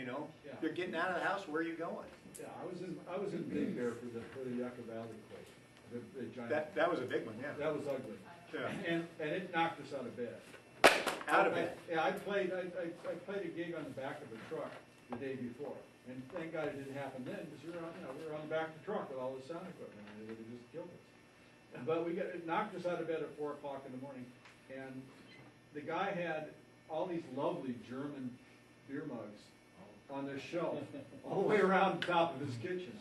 You know, Yeah. you're getting out of the house, where are you going? Yeah, I was in Big Bear for the Yucca Valley quake, the giant. That was a big one, yeah. That was ugly. Yeah. And it knocked us out of bed. Out of bed. Yeah, I played a gig on the back of a truck the day before, and thank God it didn't happen then, because we were on the back of the truck with all the sound equipment, and it would have just killed us. But it knocked us out of bed at 4 o'clock in the morning, and the guy had all these lovely German beer mugs on their shelf, all the way around the top of his kitchen.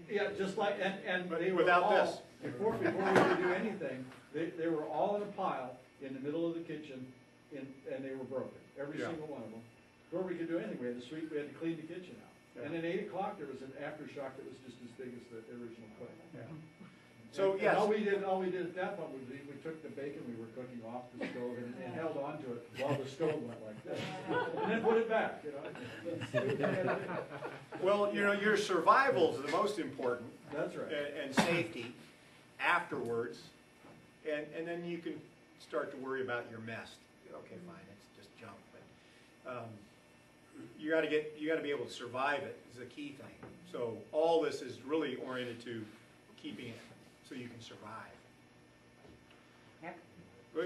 Yeah, just like, and they were Without all, this. before we could do anything, they were all in a pile in the middle of the kitchen, and they were broken, every Yeah. single one of them. Before we could do anything, we had to sweep, we had to clean the kitchen out. Yeah. And at 8 o'clock, there was an aftershock that was just as big as the original quake. Yeah. So, And yes. all we did at that point was we took the bacon we were cooking off the stove and held onto it while the stove went like this. And then put it back, you know. Well, you know, your survival is the most important. That's right. And safety afterwards. And then you can start to worry about your mess. Okay, fine, it's just junk. But you got to be able to survive it is the key thing. So all this is really oriented to keeping it so you can survive. Yep.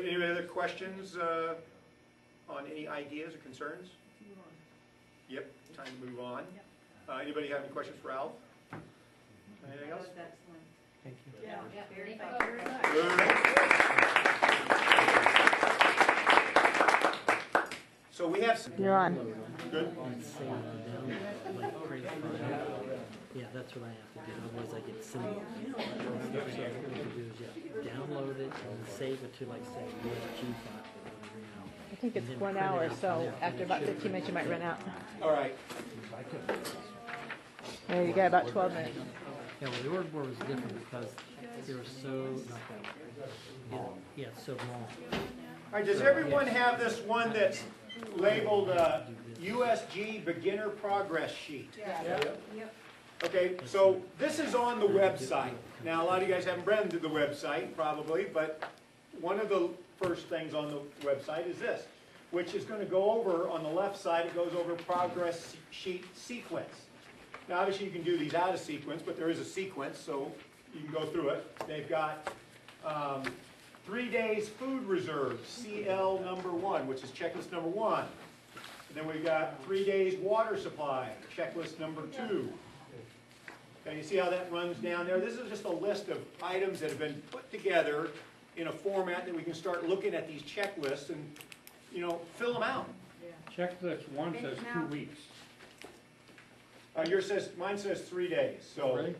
Any other questions on any ideas or concerns? Yep, time to move on. Anybody have any questions for Alf? Anything else? Thank you. Yeah, very Good. So we have some. You're on. Good. Yeah, that's what I have to do, otherwise I get symbols. So what you do is you download it and save it to, like, say, USG file or whatever, you know. I think it's And then 1 print it hour, out so from there. after about 15 minutes, you might run out. All right. There you got about 12 minutes. Yeah, well, the order board was different because they were so, not that, yeah, so long. All right, does everyone have this one that's labeled USG Beginner Progress Sheet? Yeah. Okay, so this is on the website. Now, a lot of you guys haven't been to the website, probably, but one of the first things on the website is this, which is going to go over, on the left side, it goes over progress sheet sequence. Now, obviously, you can do these out of sequence, but there is a sequence, so you can go through it. They've got 3 days food reserve, CL number 1, which is checklist number 1. And then we've got 3 days water supply, checklist number 2. Okay, you see how that runs down there? This is just a list of items that have been put together in a format that we can start looking at these checklists and, you know, fill them out. Checklist 1 says 2 weeks. Mine says 3 days, so. Really?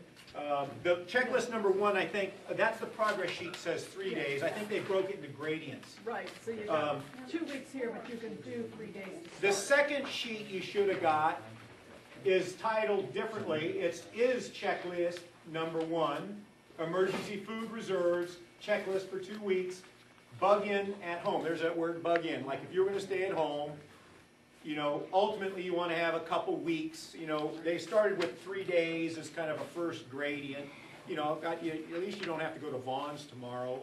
The checklist number 1, I think, that's the progress sheet says 3 days. I think they broke it into gradients. Right, so you got 2 weeks here, but you can do 3 days. The second sheet you should have got is titled differently. It is checklist number 1, emergency food reserves, checklist for 2 weeks, bug in at home. There's that word bug in. Like if you're going to stay at home, you know, ultimately you want to have a couple weeks. You know, they started with 3 days as kind of a first gradient. You know, at least you don't have to go to Vaughn's tomorrow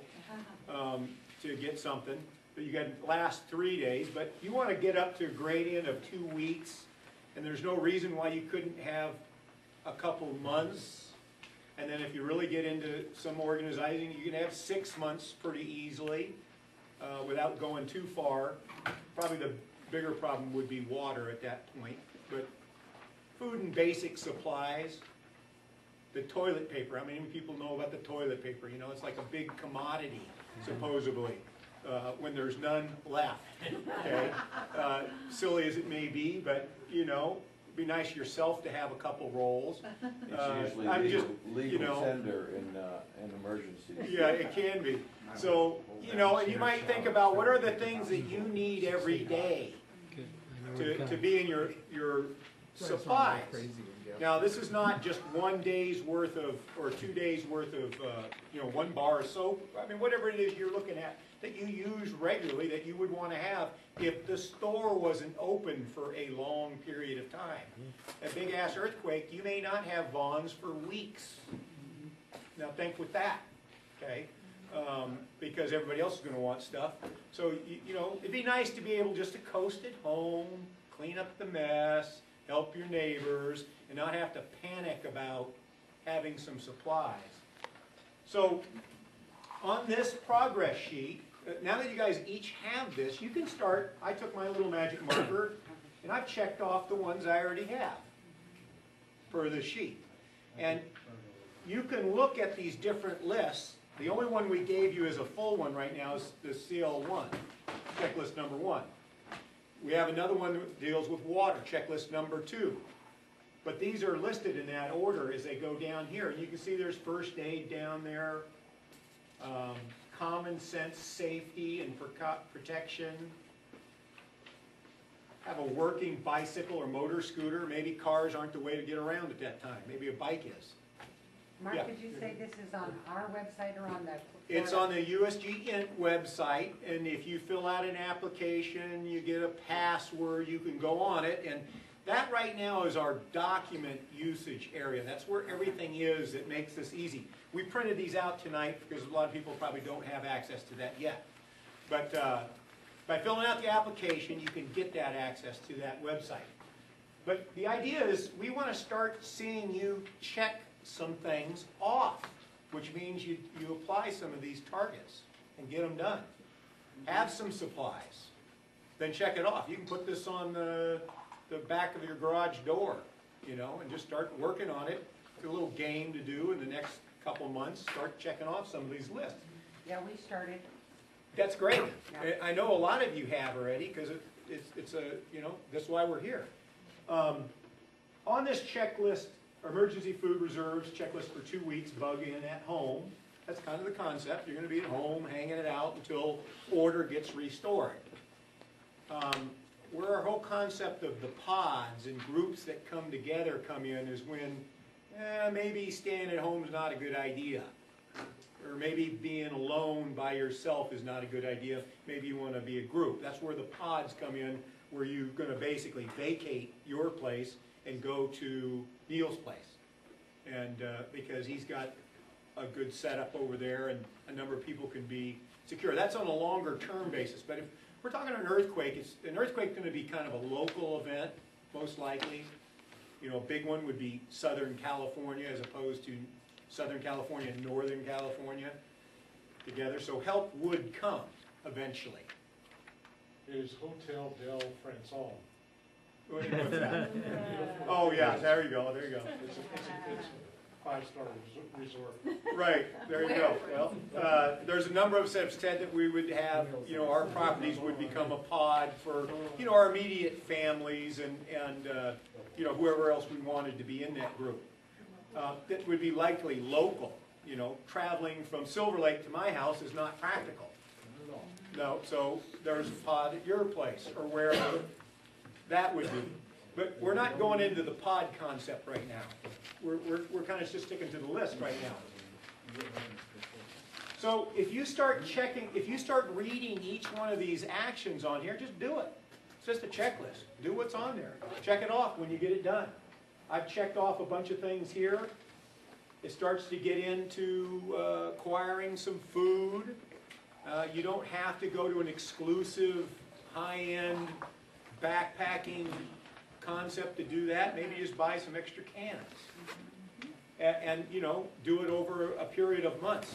to get something. But you got to last 3 days. But you want to get up to a gradient of 2 weeks. And there's no reason why you couldn't have a couple months. And then if you really get into some organizing, you can have 6 months pretty easily without going too far. Probably the bigger problem would be water at that point. But food and basic supplies, the toilet paper. How many people know about the toilet paper? You know, it's like a big commodity, supposedly, when there's none left. Okay, silly as it may be, but you know, it'd be nice yourself to have a couple rolls. It's usually I'm just, legal you know, tender in emergencies. yeah, it can be. So, you know, and you might think about what are the things that you need every day to be in your supplies. Now, this is not just 1 day's worth of, or 2 days worth of, you know, 1 bar of soap. I mean, whatever it is you're looking at that you use regularly that you would want to have if the store wasn't open for a long period of time. A big ass earthquake, you may not have Vaughn's for weeks. Now think with that, okay? Because everybody else is going to want stuff. So, you know, it'd be nice to be able just to coast at home, clean up the mess, help your neighbors, and not have to panic about having some supplies. So, on this progress sheet, now that you guys each have this, you can start. I took my little magic marker, and I've checked off the ones I already have for the sheet. And you can look at these different lists The only one we gave you as a full one right now is the CL1, checklist number 1. We have another one that deals with water, checklist number 2. But these are listed in that order as they go down here. And you can see there's first aid down there, common sense safety and protection. Have a working bicycle or motor scooter. Maybe cars aren't the way to get around at that time. Maybe a bike is. Mark, Yeah. did you say this is on our website or on the? It's on the USG INT website, and if you fill out an application, you get a password, you can go on it, and that right now is our document usage area. That's where everything is that makes this easy. We printed these out tonight because a lot of people probably don't have access to that yet. But by filling out the application, you can get that access to that website. But the idea is we want to start seeing you check some things off, which means you apply some of these targets and get them done. Have some supplies, then check it off. You can put this on the back of your garage door, you know, and just start working on it. It's a little game to do in the next couple months. Start checking off some of these lists. Yeah, we started. That's great. Yeah. I know a lot of you have already because it's a, you know, that's why we're here. On this checklist, emergency food reserves checklist for 2 weeks, bug in at home. That's kind of the concept. You're going to be at home hanging it out until order gets restored. Where our whole concept of the pods and groups that come together come in is when maybe staying at home is not a good idea. Or maybe being alone by yourself is not a good idea. Maybe you want to be a group. That's where the pods come in, where you're going to basically vacate your place and go to Neil's place. And because he's got a good setup over there and a number of people can be secure. That's on a longer term basis. But if we're talking an earthquake, an earthquake's going to be kind of a local event, most likely. You know, a big one would be Southern California as opposed to Southern California and Northern California together. So help would come eventually. Is Hotel del Franzon. What's that? Oh yeah, there you go, there you go. It's a 5-star resort. Right, there you go. Well, there's a number of us that have said that we would have, you know, our properties would become a pod for, you know, our immediate families and you know, whoever else we wanted to be in that group. That would be likely local, you know, traveling from Silver Lake to my house is not practical. No, so there's a pod at your place or wherever that would be. But we're not going into the pod concept right now. We're kind of just sticking to the list right now. So if you start checking, if you start reading each one of these actions on here, just do it. It's just a checklist. Do what's on there. Check it off when you get it done. I've checked off a bunch of things here. It starts to get into acquiring some food. You don't have to go to an exclusive, high-end backpacking concept to do that. Maybe just buy some extra cans. And you know, do it over a period of months.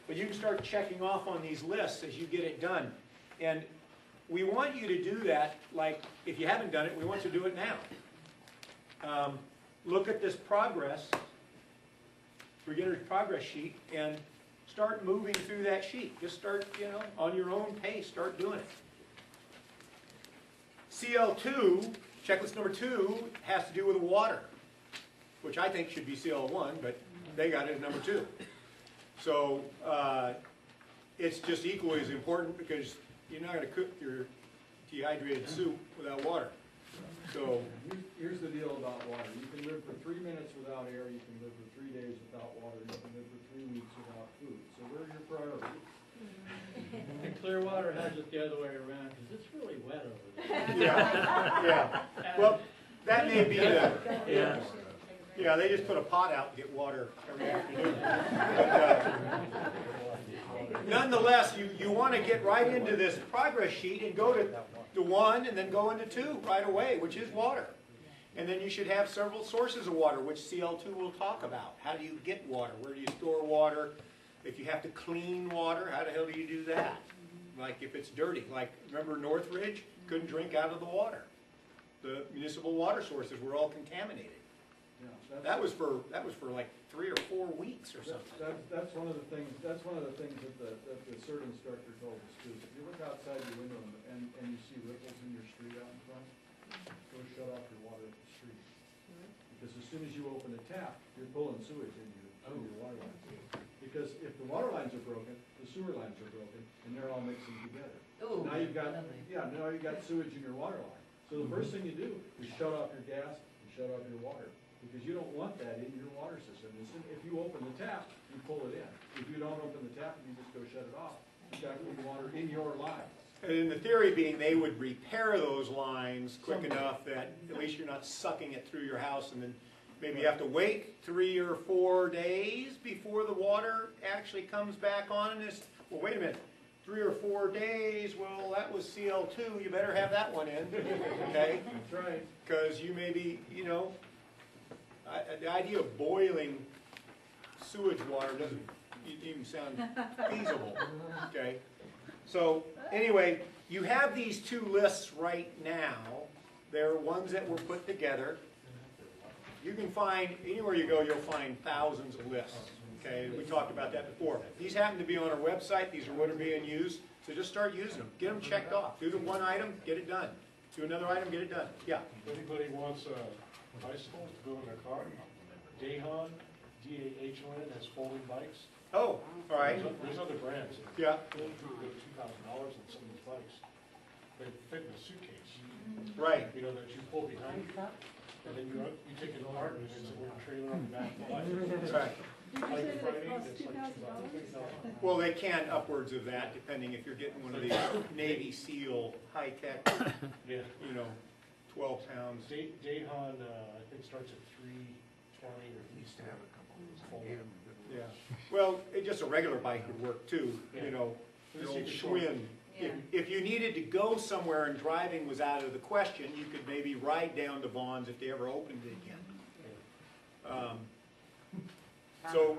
But you can start checking off on these lists as you get it done. And we want you to do that, like, if you haven't done it, we want you to do it now. Look at this progress, beginner's progress sheet, and start moving through that sheet. Just start, you know, on your own pace, start doing it. CL2, checklist number 2, has to do with water, which I think should be CL1, but they got it as number 2. So it's just equally as important because you're not going to cook your dehydrated soup without water. So Here's the deal about water. You can live for 3 minutes without air, you can live for 3 days without water, you can live for 3 weeks without food. So where are your priorities? And Clearwater has it the other way around, because it's really wet over there. yeah, yeah. Well, that may be the, yeah, they just put a pot out to get water every afternoon. But, nonetheless, you want to get right into this progress sheet and go to 1 and then go into 2 right away, which is water. And then you should have several sources of water, which CL2 will talk about. How do you get water? Where do you store water? If you have to clean water, how the hell do you do that? Like if it's dirty. Like, remember Northridge? Couldn't drink out of the water. The municipal water sources were all contaminated. Yeah, That was for like 3 or 4 weeks or something. That's one of the things that the CERT instructor told us too. If you look outside your window and you see ripples in your street out in front, go shut off your water at the street. Because as soon as you open the tap, you're pulling sewage into your water lines. Because if the water lines are broken, the sewer lines are broken, and they're all mixing together. Now you've got sewage in your water line. So the first thing you do is shut off your gas and shut off your water. Because you don't want that in your water system. If you open the tap, you pull it in. If you don't open the tap and you just go shut it off, you've got clean water in your lines. And the theory being they would repair those lines quick enough that at least you're not sucking it through your house, and then maybe you have to wait 3 or 4 days before the water actually comes back on. And it's, well, wait a minute, 3 or 4 days, well, that was CL2, you better have that one in, okay? That's right. Because you may be, you know, the idea of boiling sewage water doesn't even sound feasible, okay? So, anyway, you have these 2 lists right now. They're ones that were put together. You can find, anywhere you go, you'll find thousands of lists, okay? We talked about that before. These happen to be on our website. These are what are being used. So just start using them. Get them checked off. Do the one item, get it done. Do another item, get it done. Yeah? If anybody wants bicycles to go in their car, Dahon, D-A-H-O-N, has folding bikes. Oh, all right. There's other brands. Yeah. Go $2,000 on some of these bikes. They fit in a suitcase. Right. You know, that you pull behind you, and then you take it apart, and it's a little trailer on the back of the bike. Right. Did you Like say the that frame, it costs it's like $2,000? Well, they can upwards of that, depending if you're getting one of these Navy SEAL high-tech, Yeah. you know, 12 pounds. Dahon, I think starts at $320 or at least to have a couple of those folding. Yeah. Well, just a regular bike would work too, Yeah. you know, the Just old you can Schwinn. If you needed to go somewhere and driving was out of the question, you could maybe ride down to Vaughn's if they ever opened it again. So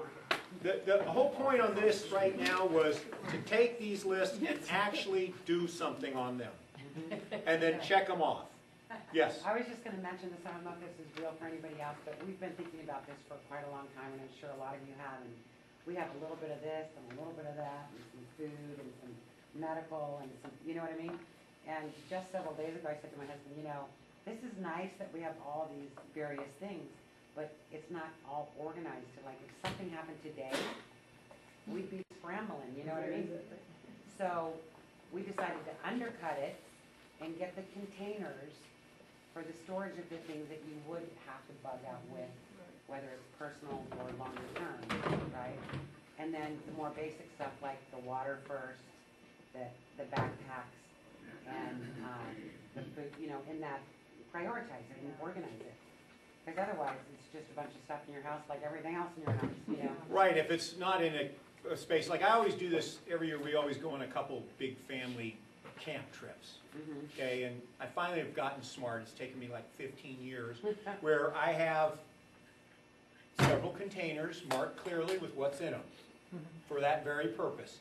the whole point on this right now was to take these lists and actually do something on them. And then check them off. Yes? I was just gonna mention this, I don't know if this is real for anybody else, but we've been thinking about this for quite a long time, and I'm sure a lot of you have, and we have a little bit of this, and a little bit of that, and some food, and some medical, and some, you know what I mean? And just several days ago, I said to my husband, you know, this is nice that we have all these various things, but it's not all organized to, like, if something happened today, we'd be scrambling, you know what I mean? So, we decided to undercut it and get the containers for the storage of the things that you would have to bug out with, whether it's personal or longer term, right? And then the more basic stuff like the water first, the backpacks, and the food, you know, in that, prioritize it and organize it. Because otherwise, it's just a bunch of stuff in your house like everything else in your house, you know? Right, if it's not in a space, like I always do this every year, we always go on a couple big family camp trips. Okay, and I finally have gotten smart, it's taken me like 15 years, where I have several containers marked clearly with what's in them for that very purpose.